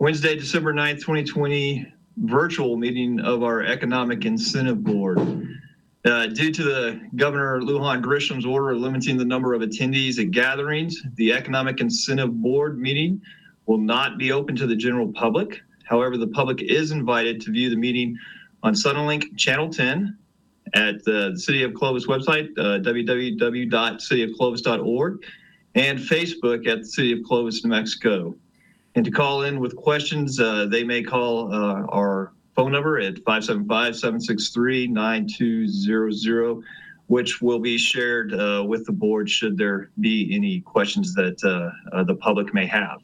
Wednesday, December 9th, 2020, virtual meeting of our Economic Incentive Board. Due to the Governor Lujan Grisham's order limiting the number of attendees at gatherings, the Economic Incentive Board meeting will not be open to the general public. However, the public is invited to view the meeting on Suddenlink Channel 10 at the City of Clovis website, www.cityofclovis.org, and Facebook at the City of Clovis, New Mexico. And to call in with questions, they may call our phone number at 575-763-9200, which will be shared with the board should there be any questions that the public may have.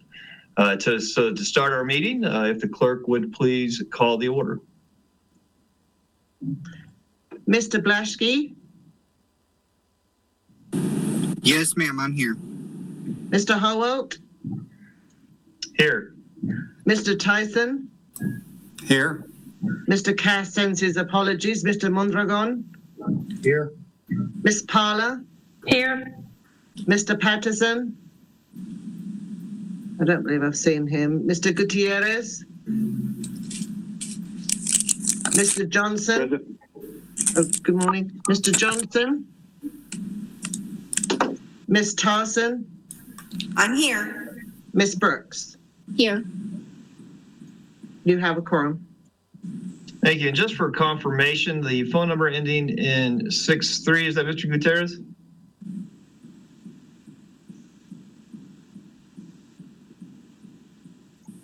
To start our meeting, if the clerk would please call the order. Mr. Blaschke? Yes, ma'am, I'm here. Mr. Howalt? Here. Mr. Tyson? Here. Mr. Cass sends his apologies. Mr. Mondragon? Here. Ms. Parler? Here. Mr. Patterson? I don't believe I've seen him. Mr. Gutierrez? Mr. Johnson? Present. Oh, good morning. Mr. Johnson? Ms. Tarson? I'm here. Ms. Brooks? Here. You have a quorum. Thank you. And just for confirmation, the phone number ending in 63, is that Mr. Gutierrez?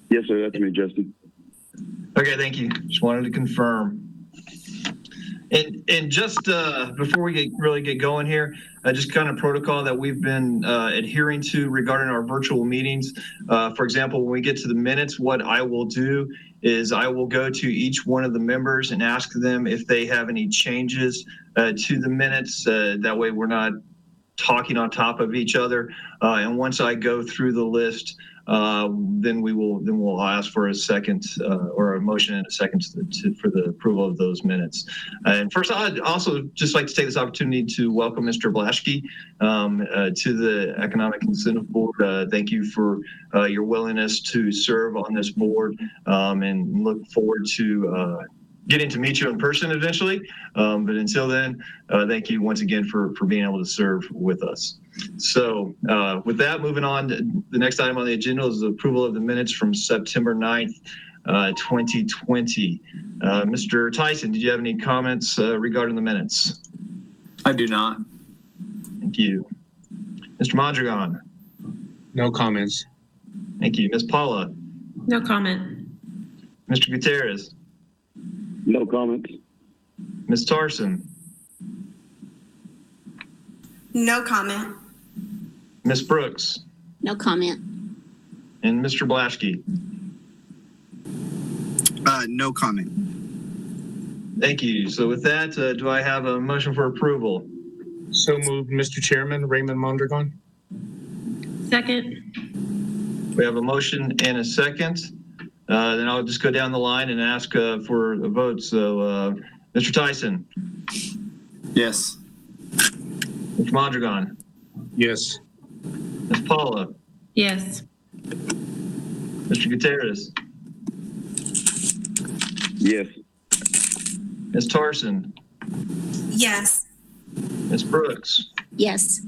Yes, sir. That's me, Justin. Okay, thank you. Just wanted to confirm. And just before we really get going here, just kind of protocol that we've been adhering to regarding our virtual meetings. For example, when we get to the minutes, what I will do is I will go to each one of the members and ask them if they have any changes to the minutes. That way we're not talking on top of each other. And once I go through the list, then we'll ask for a second or a motion and a second for the approval of those minutes. And first, I'd also just like to take this opportunity to welcome Mr. Blaschke to the Economic Incentive Board. Thank you for your willingness to serve on this board, and look forward to getting to meet you in person eventually. But until then, thank you once again for being able to serve with us. So with that, moving on, the next item on the agenda is the approval of the minutes from September 9th, 2020. Mr. Tyson, did you have any comments regarding the minutes? I do not. Thank you. Mr. Mondragon? No comments. Thank you. Ms. Paula? No comment. Mr. Gutierrez? No comments. Ms. Tarson? No comment. Ms. Brooks? No comment. And Mr. Blaschke? No comment. Thank you. So with that, do I have a motion for approval? So moved, Mr. Chairman. Raymond Mondragon. Second. We have a motion and a second. Then I'll just go down the line and ask for a vote. So Mr. Tyson? Yes. Mr. Mondragon? Yes. Ms. Paula? Yes. Mr. Gutierrez? Yes. Ms. Tarson? Yes. Ms. Brooks? Yes.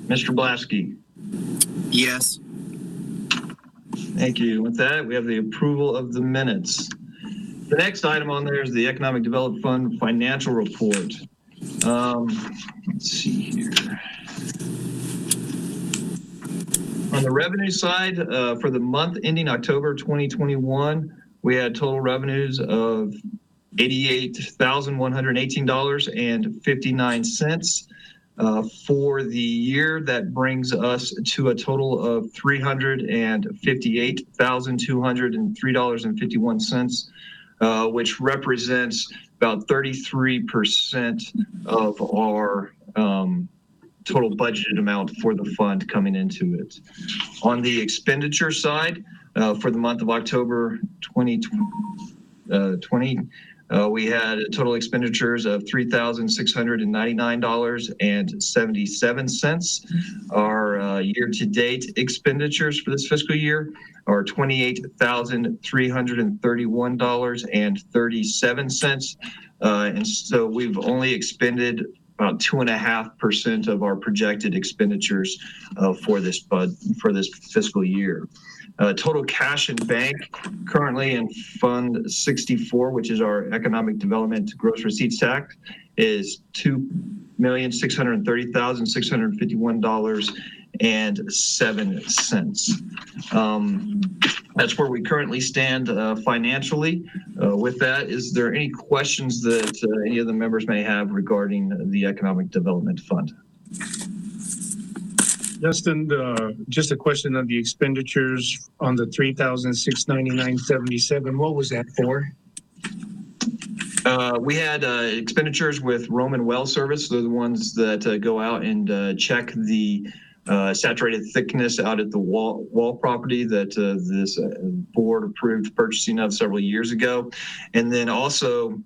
Mr. Blaschke? Yes. Thank you. With that, we have the approval of the minutes. The next item on there is the Economic Development Fund financial report. Let's see here. On the revenue side, for the month ending October 2021, we had total revenues of $88,118.59. For the year, that brings us to a total of $358,203.51, which represents about 33% of our total budgeted amount for the fund coming into it. On the expenditure side, for the month of October 2020, We had total expenditures of $3,699.77. Our year-to-date expenditures for this fiscal year are $28,331.37. And so we've only expended about 2.5% of our projected expenditures for this fiscal year. Total cash in bank currently in Fund 64, which is our Economic Development Gross Receipts Tax, is $2,630,651.07. That's where we currently stand financially. With that, is there any questions that any of the members may have regarding the Economic Development Fund? Justin, just a question on the expenditures on the $3,699.77. What was that for? We had expenditures with Roman Well Service. They're the ones that go out and check the saturated thickness out at the wall property that this board approved purchasing of several years ago. And then also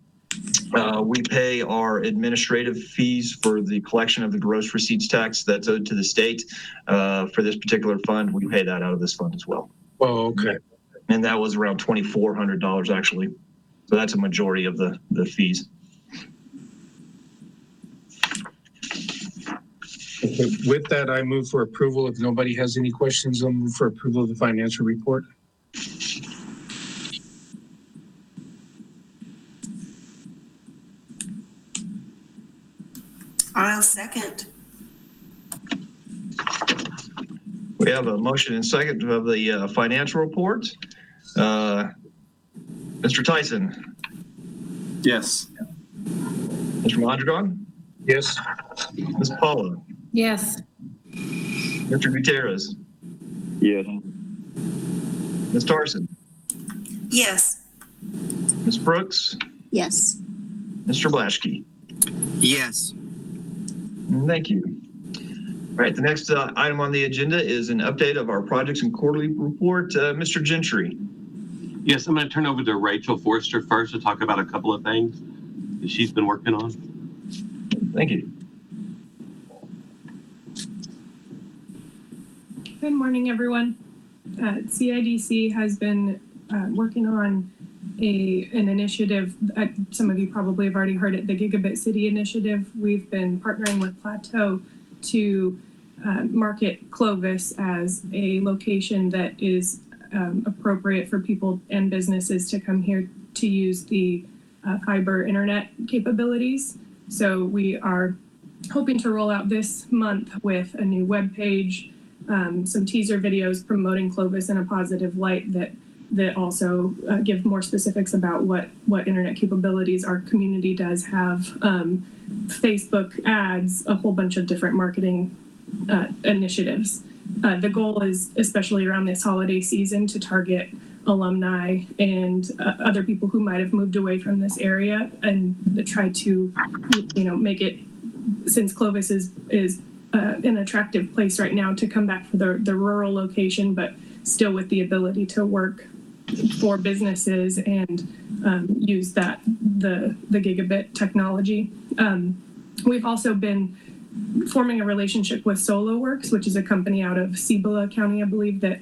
we pay our administrative fees for the collection of the gross receipts tax that's owed to the state. For this particular fund, we pay that out of this fund as well. Oh, okay. And that was around $2,400 actually. So that's a majority of the fees. Okay. With that, I move for approval. If nobody has any questions, I'll move for approval of the financial report. I'll second. We have a motion and second of the financial report. Mr. Tyson, Yes. Mr. Mondragon, Yes. Ms. Paula, Yes. Mr. Gutierrez, Yes. Ms. Tarson, Yes. Ms. Brooks, Yes. Mr. Blaschke. Yes. Thank you. All right, the next item on the agenda is an update of our projects and quarterly report. Mr. Gentry. Yes, I'm going to turn over to Rachel Forrester first to talk about a couple of things that she's been working on. Thank you. Good morning, everyone. CIDC has been working on an initiative. Some of you probably have already heard it, the Gigabit City Initiative. We've been partnering with Plateau to market Clovis as a location that is appropriate for people and businesses to come here to use the fiber internet capabilities. So we are hoping to roll out this month with a new web page, some teaser videos promoting Clovis in a positive light that also give more specifics about what internet capabilities our community does have, Facebook ads, a whole bunch of different marketing initiatives. The goal is, especially around this holiday season, to target alumni and other people who might have moved away from this area, and to try to, make it, since Clovis is an attractive place right now, to come back for the rural location, but still with the ability to work for businesses and use the gigabit technology. We've also been forming a relationship with SoloWorks, which is a company out of Cibola County, I believe, that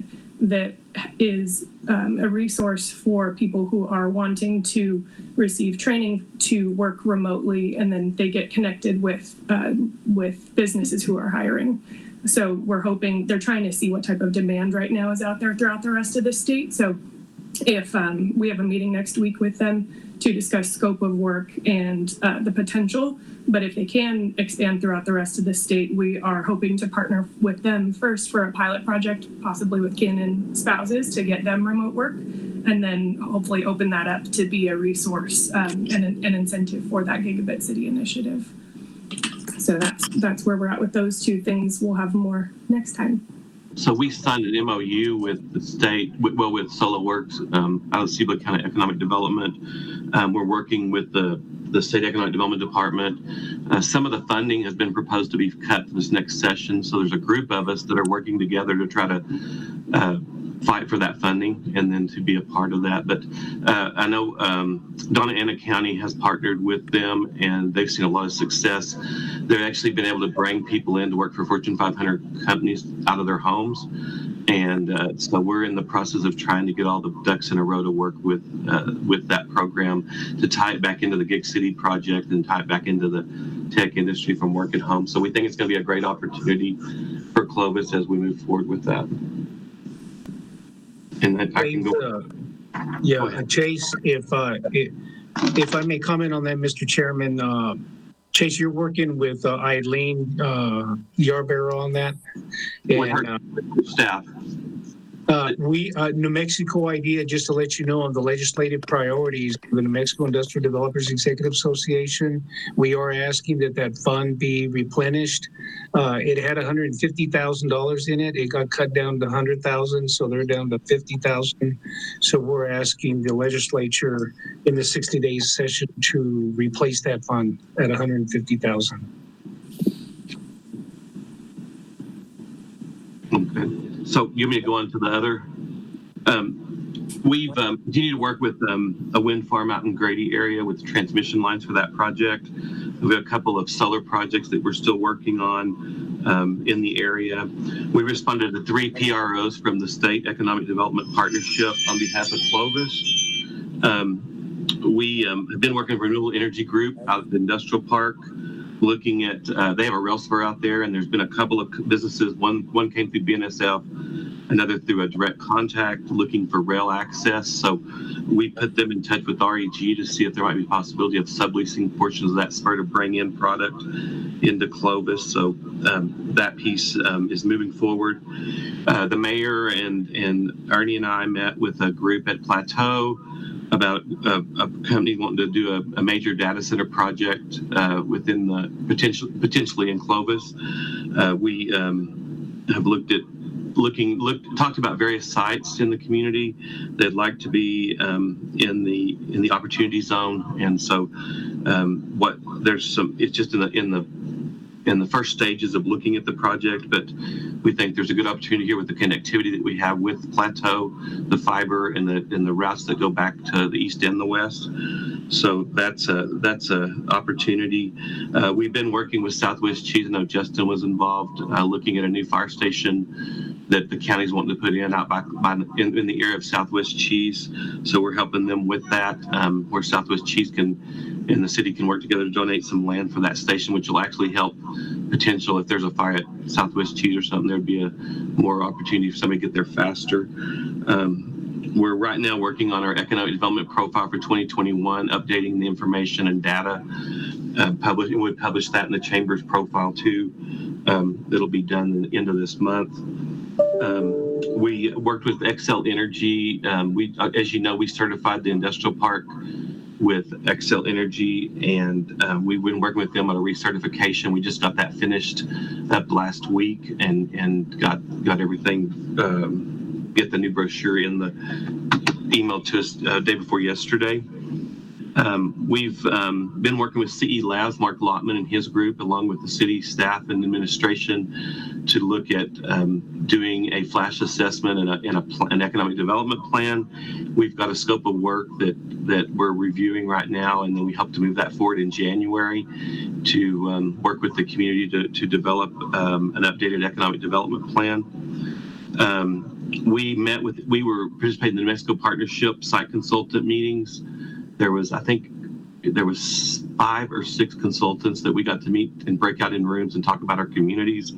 is a resource for people who are wanting to receive training to work remotely, and then they get connected with businesses who are hiring. So we're hoping, they're trying to see what type of demand right now is out there throughout the rest of the state. So if we have a meeting next week with them to discuss scope of work and the potential, but if they can expand throughout the rest of the state, we are hoping to partner with them first for a pilot project, possibly with kin and spouses, to get them remote work, and then hopefully open that up to be a resource and an incentive for that Gigabit City initiative. So that's where we're at with those two things. We'll have more next time. So we signed an MOU with the state, with SoloWorks out of Cibola County Economic Development. We're working with the State Economic Development Department. Some of the funding has been proposed to be cut for this next session. So there's a group of us that are working together to try to fight for that funding and then to be a part of that. But I know Donna Ana County has partnered with them, and they've seen a lot of success. They've actually been able to bring people in to work for Fortune 500 companies out of their homes. And so we're in the process of trying to get all the ducks in a row to work with that program to tie it back into the Gig City project and tie it back into the tech industry from work at home. So we think it's going to be a great opportunity for Clovis as we move forward with that. And I can go. Chase, if I may comment on that, Mr. Chairman, Chase, you're working with Eileen Yarborough on that. With her staff. New Mexico idea, just to let you know, on the legislative priorities for the New Mexico Industrial Developers Executive Association, we are asking that fund be replenished. It had $150,000 in it. It got cut down to $100,000, so they're down to $50,000. So we're asking the legislature in the 60-day session to replace that fund at $150,000. Okay. So you want me to go on to the other? We've continued to work with a wind farm out in Grady area with the transmission lines for that project. We have a couple of solar projects that we're still working on in the area. We responded to 3 PROs from the State Economic Development Partnership on behalf of Clovis. We have been working with Renewable Energy Group out at the industrial park, looking at, they have a rail spur out there, and there's been a couple of businesses, one came through BNSF, another through a direct contact looking for rail access. So we put them in touch with REG to see if there might be a possibility of subleasing portions of that spur to bring in product into Clovis. So that piece is moving forward. The mayor and Ernie and I met with a group at Plateau about a company wanting to do a major data center project within the potentially in Clovis. We have talked about various sites in the community that'd like to be in the opportunity zone, and so it's just in the first stages of looking at the project, but we think there's a good opportunity here with the connectivity that we have with Plateau, the fiber, and the routes that go back to the east and the west. So that's a opportunity. We've been working with Southwest Cheese. I know Justin was involved looking at a new fire station that the county's wanting to put in out in the area of Southwest Cheese. So we're helping them with that, where Southwest Cheese and the city can work together to donate some land for that station, which will actually help potential if there's a fire at Southwest Cheese or something, there'd be a more opportunity for somebody to get there faster. We're right now working on our economic development profile for 2021, updating the information and data. We'll publish that in the chamber's profile too. It'll be done at the end of this month. We worked with Xcel Energy. As you know, we certified the industrial park with Xcel Energy, and we've been working with them on a recertification. We just got that finished up last week and got everything, get the new brochure in the email to us day before yesterday. We've been working with CE Labs, Mark Lotman and his group, along with the city staff and administration, to look at doing a flash assessment and an economic development plan. We've got a scope of work that we're reviewing right now, and then we hope to move that forward in January to work with the community to develop an updated economic development plan. We were participating in the New Mexico Partnership site consultant meetings. I think there was 5 or 6 consultants that we got to meet and break out in rooms and talk about our communities.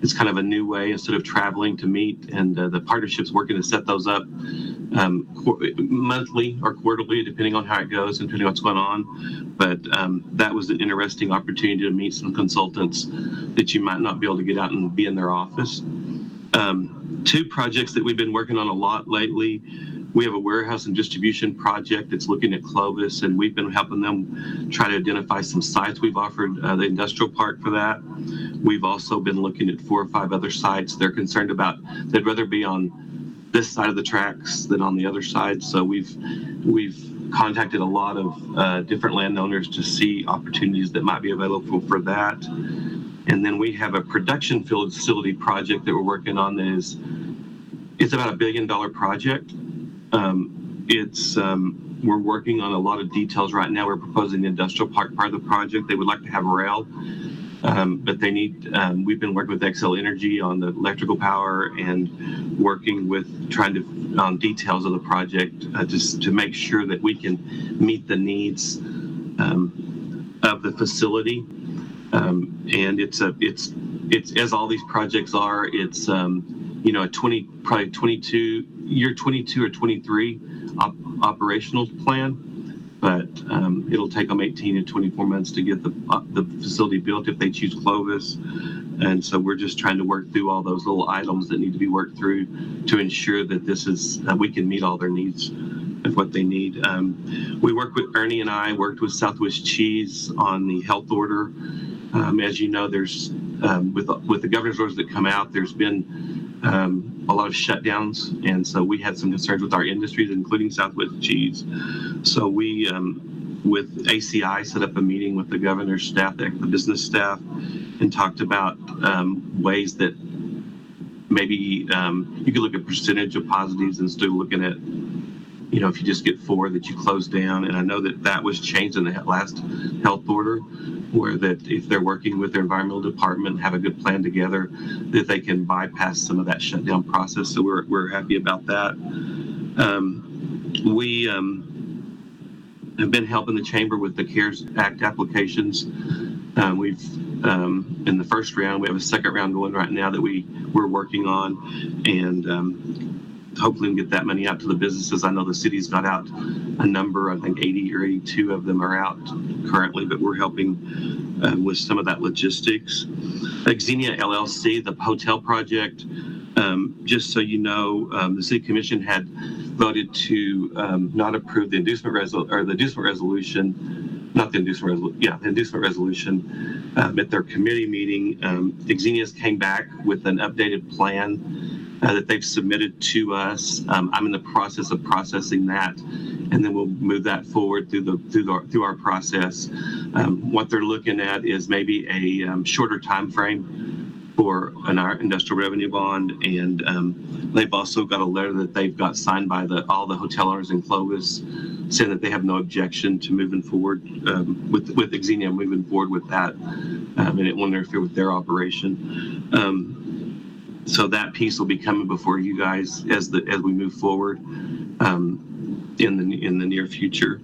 It's kind of a new way, instead of traveling, to meet, and the partnership's working to set those up monthly or quarterly, depending on how it goes and depending on what's going on. But that was an interesting opportunity to meet some consultants that you might not be able to get out and be in their office. 2 projects that we've been working on a lot lately. We have a warehouse and distribution project that's looking at Clovis, and we've been helping them try to identify some sites. We've offered the industrial park for that. We've also been looking at 4 or 5 other sites they're concerned about. They'd rather be on this side of the tracks than on the other side. So we've contacted a lot of different landowners to see opportunities that might be available for that. And then we have a production facility project that we're working on that is It's about $1 billion project. We're working on a lot of details right now. We're proposing the industrial park part of the project. They would like to have rail, but they need. We've been working with Xcel Energy on the electrical power and working with trying to on details of the project just to make sure that we can meet the needs of the facility. And it's as all these projects are. It's a 22 or 23 operational plan, but it'll take them 18 to 24 months to get the facility built if they choose Clovis. And so we're just trying to work through all those little items that need to be worked through to ensure that we can meet all their needs of what they need. We worked with Ernie and I worked with Southwest Cheese on the health order. As you know, there's with the governor's orders that come out, there's been a lot of shutdowns, and so we had some concerns with our industries, including Southwest Cheese. So we, with ACI, set up a meeting with the governor's staff, the business staff, and talked about ways that maybe you could look at percentage of positives instead of looking at, if you just get 4 that you close down. And I know that was changed in the last health order, where that if they're working with their environmental department and have a good plan together, that they can bypass some of that shutdown process. So we're happy about that. We have been helping the chamber with the CARES Act applications. We've in the first round, we have a second round going right now that we're working on, and hopefully we can get that money out to the businesses. I know the city's got out a number, I think 80 or 82 of them are out currently, but we're helping with some of that logistics. Xenia LLC, the hotel project, just so you know, the City Commission had voted to not approve the inducement resolution, not the inducement resolution, yeah, the inducement resolution at their committee meeting. Xenia's came back with an updated plan that they've submitted to us. I'm in the process of processing that, and then we'll move that forward through our process. What they're looking at is maybe a shorter time frame for our industrial revenue bond, and they've also got a letter that they've got signed by all the hotel owners in Clovis, saying that they have no objection to moving forward with Xenia moving forward with that, and it won't interfere with their operation. So that piece will be coming before you guys as we move forward in the near future.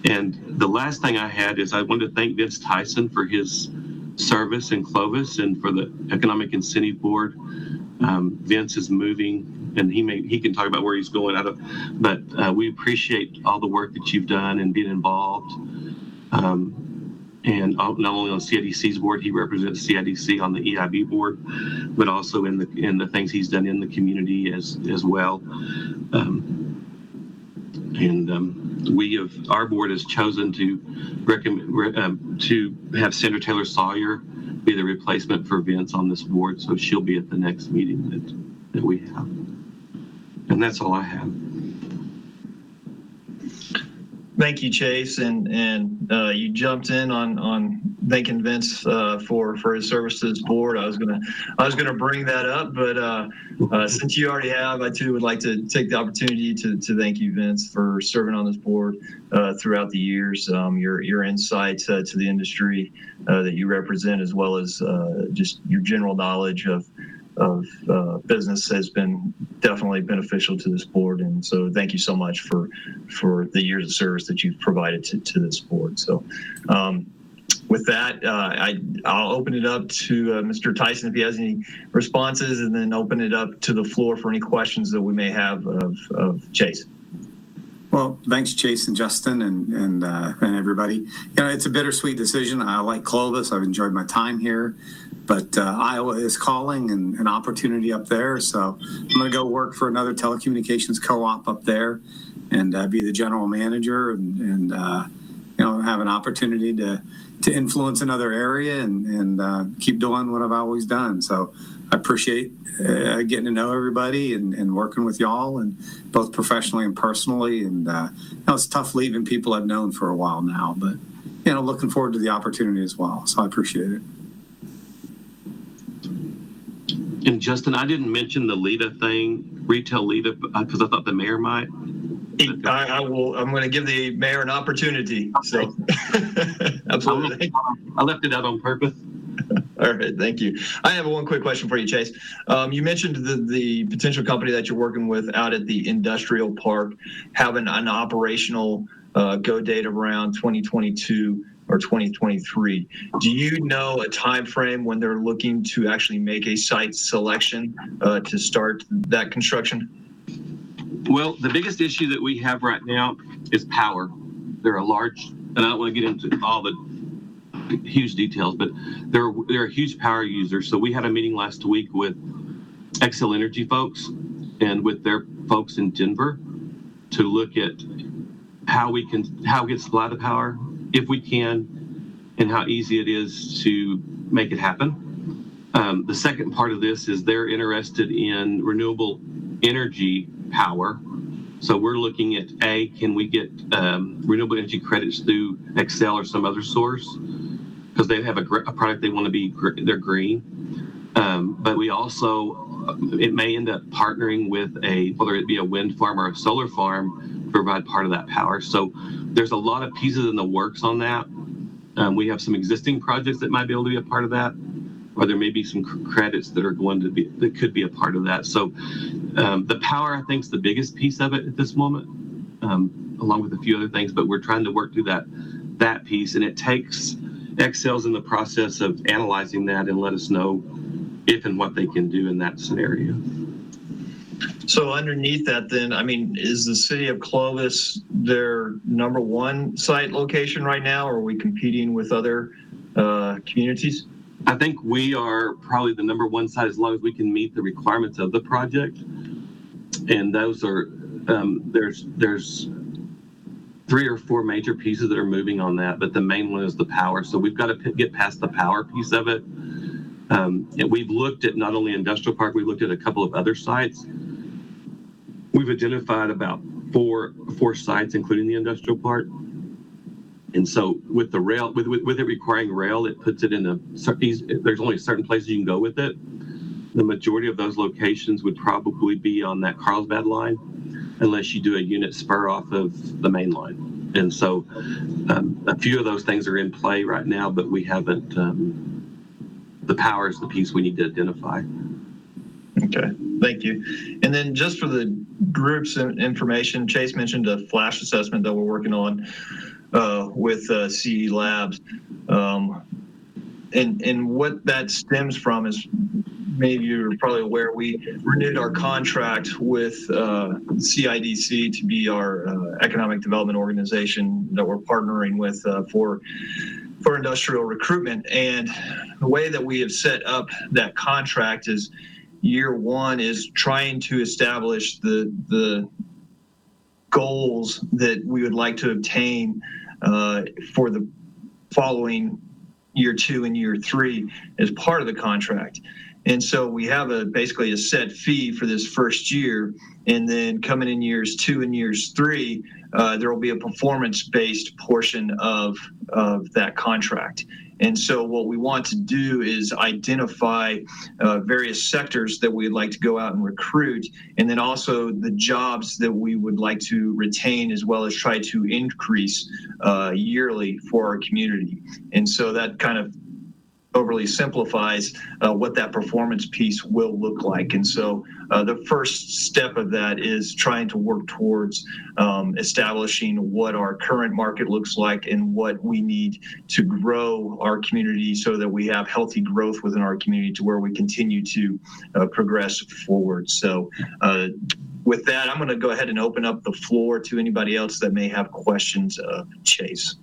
And the last thing I had is I wanted to thank Vince Tyson for his service in Clovis and for the Economic Incentive Board. Vince is moving, and he can talk about where he's going but we appreciate all the work that you've done and being involved. And not only on CIDC's board, he represents CIDC on the EIB board, but also in the things he's done in the community as well. Our board has chosen to recommend to have Sandra Taylor Sawyer be the replacement for Vince on this board, so she'll be at the next meeting that we have. And that's all I have. Thank you, Chase, and you jumped in on thanking Vince for his service to this board. I was gonna bring that up, but since you already have, I too would like to take the opportunity to thank you, Vince, for serving on this board throughout the years. Your insight to the industry that you represent, as well as just your general knowledge of business, has been definitely beneficial to this board, and so thank you so much for the years of service that you've provided to this board. So with that, I'll open it up to Mr. Tyson if he has any responses, and then open it up to the floor for any questions that we may have of Chase. Well, thanks, Chase and Justin and everybody. It's a bittersweet decision. I like Clovis. I've enjoyed my time here, but Iowa is calling and an opportunity up there. So I'm going to go work for another telecommunications co-op up there and be the general manager and have an opportunity to influence another area and keep doing what I've always done. So I appreciate getting to know everybody and working with y'all, and both professionally and personally. And it's tough leaving people I've known for a while now, but looking forward to the opportunity as well. So I appreciate it. And Justin, I didn't mention the LEDA thing. retail lead it because I thought the mayor might. I will. I'm going to give the mayor an opportunity. So, absolutely. I left it out on purpose. All right, thank you. I have one quick question for you, Chase. You mentioned the potential company that you're working with out at the industrial park having an operational go date around 2022 or 2023. Do you know a time frame when they're looking to actually make a site selection to start that construction? Well, the biggest issue that we have right now is power. They're a large, and I don't want to get into all the huge details, but they're a huge power user. So we had a meeting last week with Xcel Energy folks and with their folks in Denver to look at how we can supply the power if we can, and how easy it is to make it happen. The second part of this is they're interested in renewable energy power. So we're looking at can we get renewable energy credits through Xcel or some other source, because they have a product they want to be, they're green. But we also, it may end up partnering with whether it be a wind farm or a solar farm to provide part of that power. So there's a lot of pieces in the works on that. We have some existing projects that might be able to be a part of that, or there may be some credits that could be a part of that. So the power, I think, is the biggest piece of it at this moment, along with a few other things, but we're trying to work through that piece, and it takes Xcel's in the process of analyzing that and let us know if and what they can do in that scenario. So underneath that, then, I mean, is the city of Clovis their number one site location right now, or are we competing with other communities? I think we are probably the number one site as long as we can meet the requirements of the project. And those are, there's 3 or 4 major pieces that are moving on that, but the main one is the power. So we've got to get past the power piece of it. And we've looked at not only industrial park, we looked at a couple of other sites. We've identified about four sites, including the industrial park. And so with the rail, with it requiring rail, it puts it in there's only certain places you can go with it. The majority of those locations would probably be on that Carlsbad line, unless you do a unit spur off of the main line. And so a few of those things are in play right now, but we haven't, the power is the piece we need to identify. Okay, thank you. And then just for the group's information, Chase mentioned a flash assessment that we're working on with CE Labs. And what that stems from is, maybe you're probably aware, we renewed our contract with CIDC to be our economic development organization that we're partnering with for industrial recruitment. And the way that we have set up that contract is year one is trying to establish the goals that we would like to obtain for the following year 2 and year 3 as part of the contract. And so we have basically a set fee for this first year, and then coming in years 2 and years 3, there will be a performance-based portion of that contract. And so what we want to do is identify various sectors that we'd like to go out and recruit, and then also the jobs that we would like to retain, as well as try to increase yearly for our community. And so that kind of overly simplifies what that performance piece will look like. And so the first step of that is trying to work towards establishing what our current market looks like and what we need to grow our community so that we have healthy growth within our community to where we continue to progress forward. So with that, I'm going to go ahead and open up the floor to anybody else that may have questions of Chase.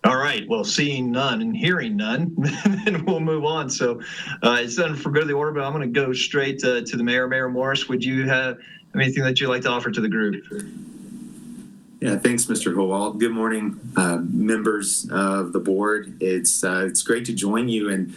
All right. Well, seeing none and hearing none, then we'll move on. So it's done for good of the order, but I'm going to go straight to the mayor. Mayor Morris, would you have anything that you'd like to offer to the group? Yeah, thanks, Mr. Howald. Good morning, members of the board. It's great to join you, and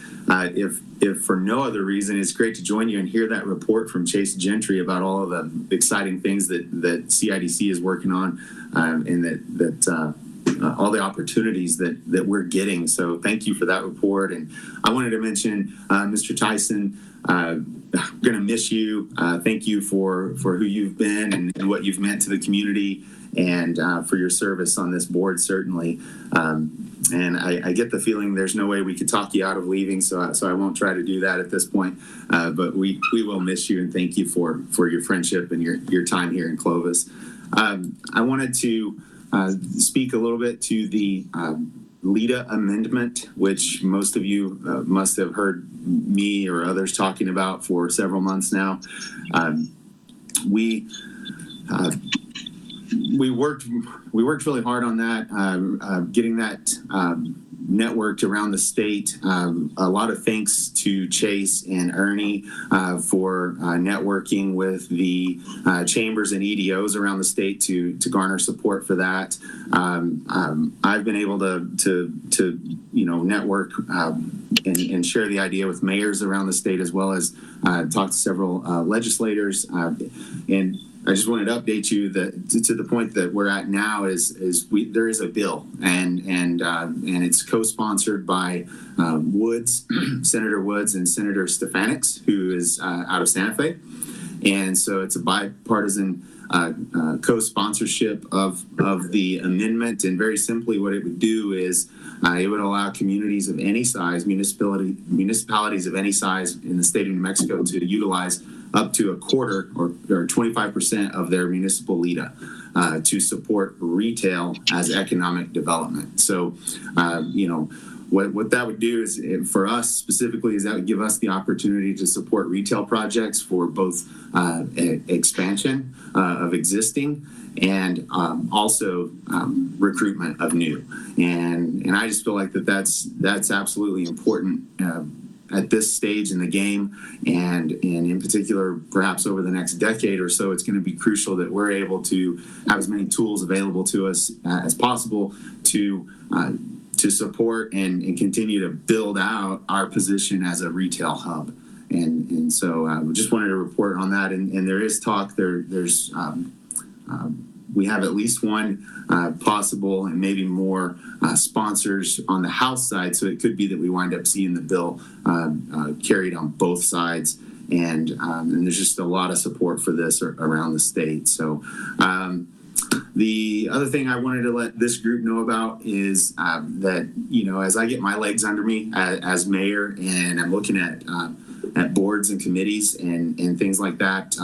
if for no other reason, it's great to join you and hear that report from Chase Gentry about all of the exciting things that CIDC is working on, and that all the opportunities that we're getting. So thank you for that report. And I wanted to mention, Mr. Tyson, I'm going to miss you. Thank you for who you've been and what you've meant to the community, and for your service on this board, certainly. And I get the feeling there's no way we could talk you out of leaving, so I won't try to do that at this point. But we will miss you, and thank you for your friendship and your time here in Clovis. I wanted to speak a little bit to the LEDA amendment, which most of you must have heard me or others talking about for several months now. We worked really hard on that, getting that networked around the state. A lot of thanks to Chase and Ernie for networking with the chambers and EDOs around the state to garner support for that. I've been able to network and share the idea with mayors around the state, as well as talk to several legislators. And I just wanted to update you that to the point that we're at now is there is a bill, and it's co-sponsored by Woods, Senator Woods, and Senator Stefanix, who is out of Santa Fe, and so it's a bipartisan co-sponsorship of the amendment. And very simply, what it would do is it would allow communities of any size, municipalities of any size in the state of New Mexico to utilize up to a quarter or 25% of their municipal LEDA to support retail as economic development. So, what that would do is, for us specifically, is that would give us the opportunity to support retail projects for both expansion of existing and also recruitment of new. And I just feel like that's absolutely important at this stage in the game, and in particular, perhaps over the next decade or so, it's going to be crucial that we're able to have as many tools available to us as possible to support and continue to build out our position as a retail hub. And so we just wanted to report on that. And there is talk. There's we have at least one possible and maybe more sponsors on the House side. So it could be that we wind up seeing the bill carried on both sides. And there's just a lot of support for this around the state. So the other thing I wanted to let this group know about is that, as I get my legs under me as mayor, and I'm looking at boards and committees and things like that,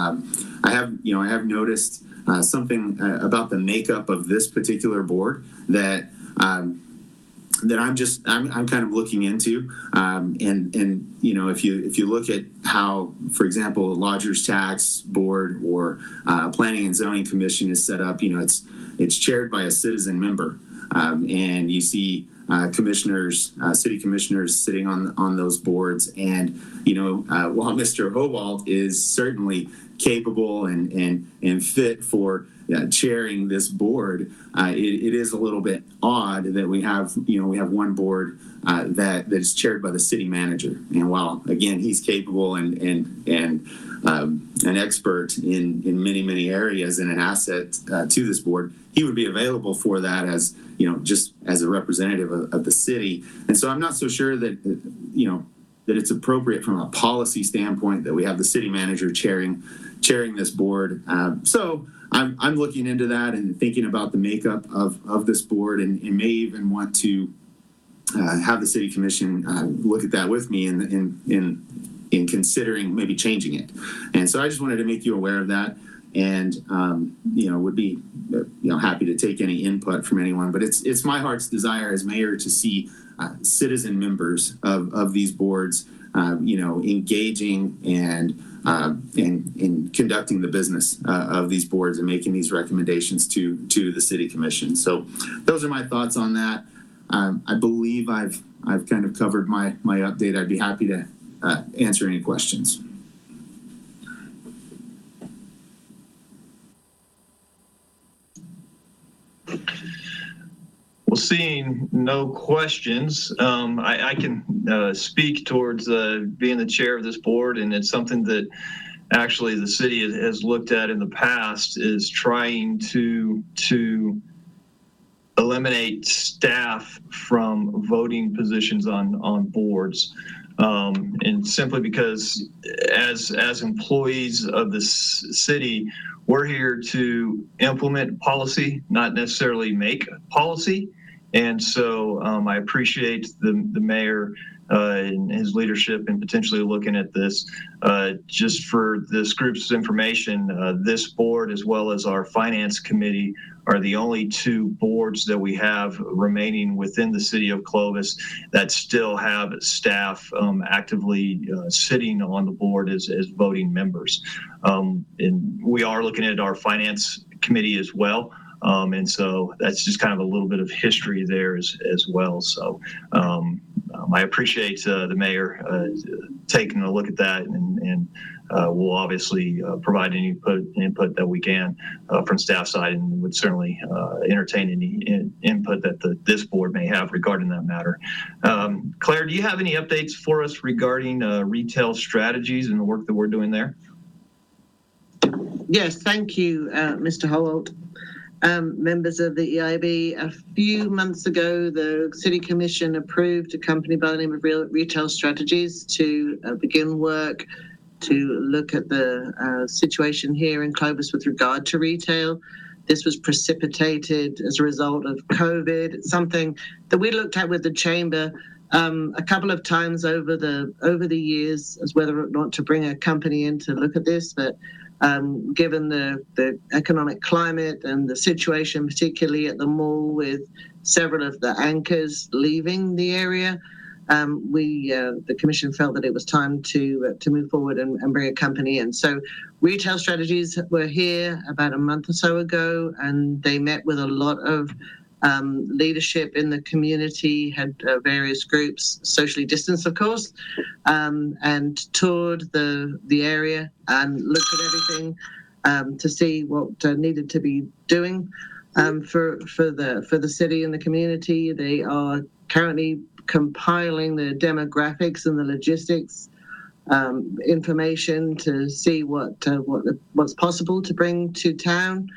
I have noticed something about the makeup of this particular board that I'm kind of looking into, and if you look at how, for example, Lodgers Tax Board or Planning and Zoning Commission is set up, it's chaired by a citizen member, and you see commissioners, city commissioners sitting on those boards. And while Mr. Howald is certainly capable and fit for chairing this board, it is a little bit odd that we have one board that is chaired by the city manager. And while again he's capable and an expert in many areas and an asset to this board, he would be available for that as just as a representative of the city. And so I'm not so sure that that it's appropriate from a policy standpoint that we have the city manager chairing this board. So I'm looking into that and thinking about the makeup of this board, and may even want to have the city commission look at that with me in considering maybe changing it. And so I just wanted to make you aware of that, and would be happy to take any input from anyone. But it's my heart's desire as mayor to see citizen members of these boards engaging and conducting the business of these boards and making these recommendations to the city commission. So those are my thoughts on that. I believe I've kind of covered my update. I'd be happy to answer any questions. Well, seeing no questions, I can speak towards being the chair of this board, and it's something that actually the city has looked at in the past, is trying to eliminate staff from voting positions on boards. And simply because as employees of the city, we're here to implement policy, not necessarily make policy. And so I appreciate the mayor and his leadership in potentially looking at this. Just for this group's information, this board as well as our finance committee are the only two boards that we have remaining within the city of Clovis that still have staff actively sitting on the board as voting members. And we are looking at our finance committee as well. And so that's just kind of a little bit of history there as well. So I appreciate the mayor taking a look at that, and we'll obviously provide any input that we can from staff side, and would certainly entertain any input that this board may have regarding that matter. Claire, do you have any updates for us regarding retail strategies and the work that we're doing there? Yes, thank you, Mr. Holt. Members of the EIB, a few months ago, the City Commission approved a company by the name of Retail Strategies to begin work to look at the situation here in Clovis with regard to retail. This was precipitated as a result of COVID. It's something that we looked at with the Chamber a couple of times over the years as whether or not to bring a company in to look at this, but given the economic climate and the situation, particularly at the mall with several of the anchors leaving the area, the commission felt that it was time to move forward and bring a company in. So Retail Strategies were here about a month or so ago, and they met with a lot of leadership in the community, had various groups, socially distanced, of course, and toured the area and looked at everything to see what needed to be doing for the city and the community. They are currently compiling the demographics and the logistics information to see what's possible to bring to town.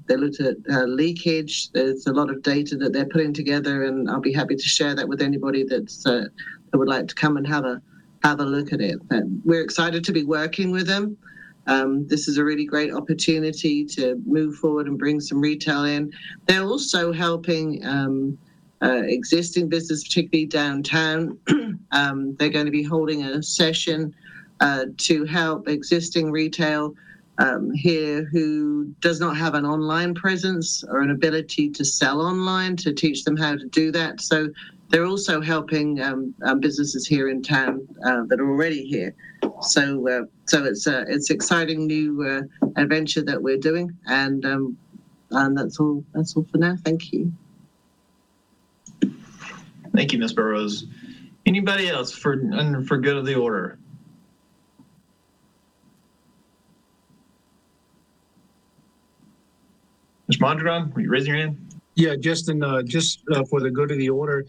They looked at leakage. There's a lot of data that they're putting together, and I'll be happy to share that with anybody that would like to come and have a look at it. But we're excited to be working with them. This is a really great opportunity to move forward and bring some retail in. They're also helping existing business, particularly downtown. They're going to be holding a session to help existing retail here who does not have an online presence or an ability to sell online, to teach them how to do that. So they're also helping businesses here in town that are already here. So it's exciting new adventure that we're doing, and that's all for now. Thank you. Thank you, Ms. Burrows. Anybody else for good of the order? Mr. Mondragon, are you raising your hand? Yeah, Justin, just for the good of the order,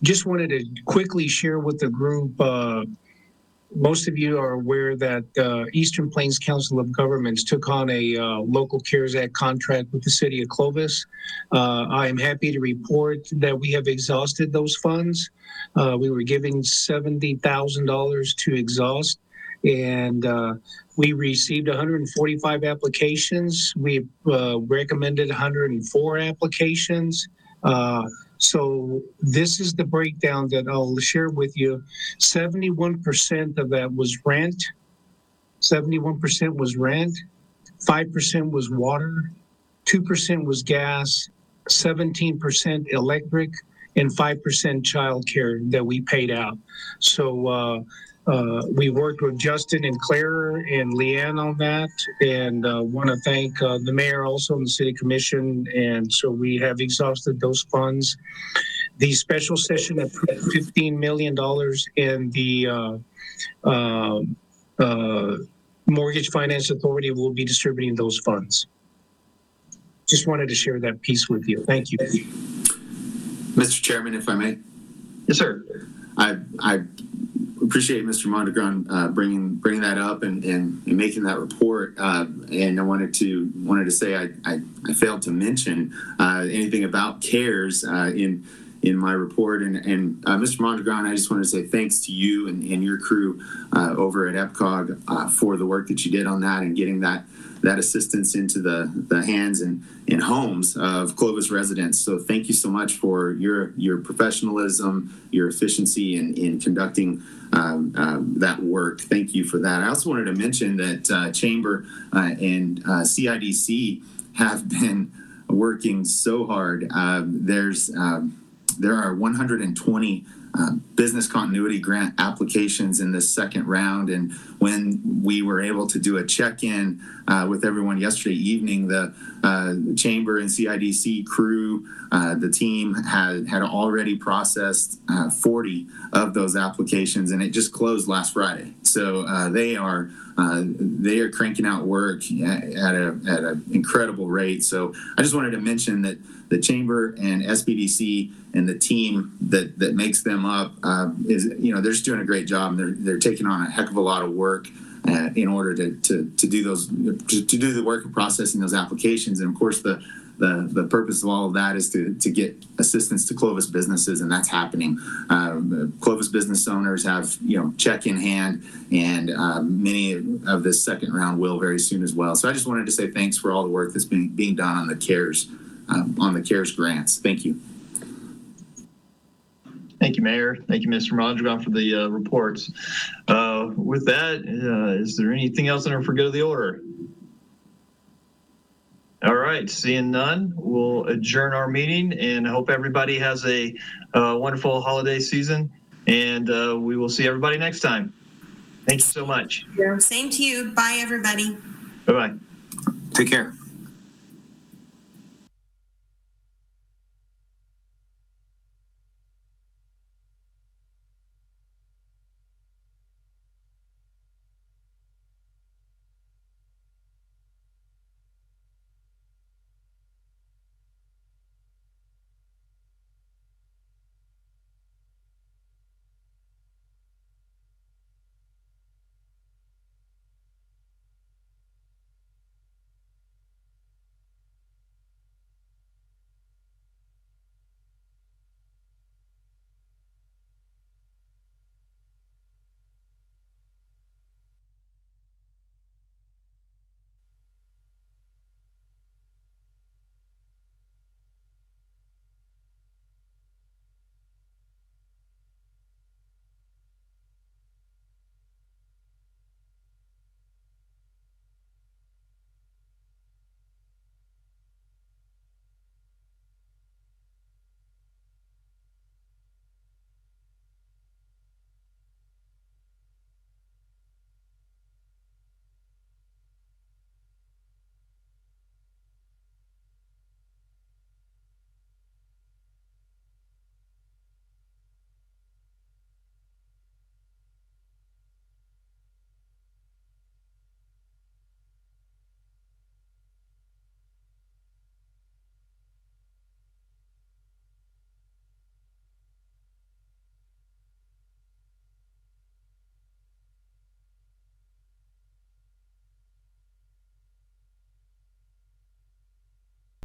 just wanted to quickly share with the group. Most of you are aware that Eastern Plains Council of Governments took on a local CARES Act contract with the city of Clovis. I am happy to report that we have exhausted those funds. We were giving $70,000 to exhaust, and we received 145 applications. We recommended 104 applications. So this is the breakdown that I'll share with you. 71% of that was rent. 71% was rent. 5% was water. 2% was gas. 17% electric, and 5% childcare that we paid out. So we worked with Justin and Claire and Leanne on that, and want to thank the mayor also and the city commission. And so we have exhausted those funds. The special session approved $15 million, and the Mortgage Finance Authority will be distributing those funds. Just wanted to share that piece with you. Thank you. Mr. Chairman, if I may. Yes, sir. I appreciate Mr. Mondragon bringing that up and making that report. And I wanted to say I failed to mention anything about CARES in my report. And Mr. Mondragon, I just wanted to say thanks to you and your crew over at EPCOG for the work that you did on that and getting that assistance into the hands and homes of Clovis residents. So thank you so much for your professionalism, your efficiency in conducting that work. Thank you for that. I also wanted to mention that Chamber and CIDC have been working so hard. There are 120 business continuity grant applications in this second round. And when we were able to do a check-in with everyone yesterday evening, the Chamber and CIDC crew, the team had already processed 40 of those applications, and it just closed last Friday. So they are cranking out work at an incredible rate. So I just wanted to mention that the Chamber and SBDC and the team that makes them up they're just doing a great job, and they're taking on a heck of a lot of work in order to do the work of processing those applications. And of course, the purpose of all of that is to get assistance to Clovis businesses, and that's happening. Clovis business owners have check in hand, and many of this second round will very soon as well. So I just wanted to say thanks for all the work that's being done on the CARES grants. Thank you. Thank you, Mayor. Thank you, Mr. Mondragon, for the reports. With that, is there anything else for good of the order? All right, seeing none, we'll adjourn our meeting and hope everybody has a wonderful holiday season. And we will see everybody next time. Thank you so much. Same to you. Bye, everybody. Bye-bye. Take care.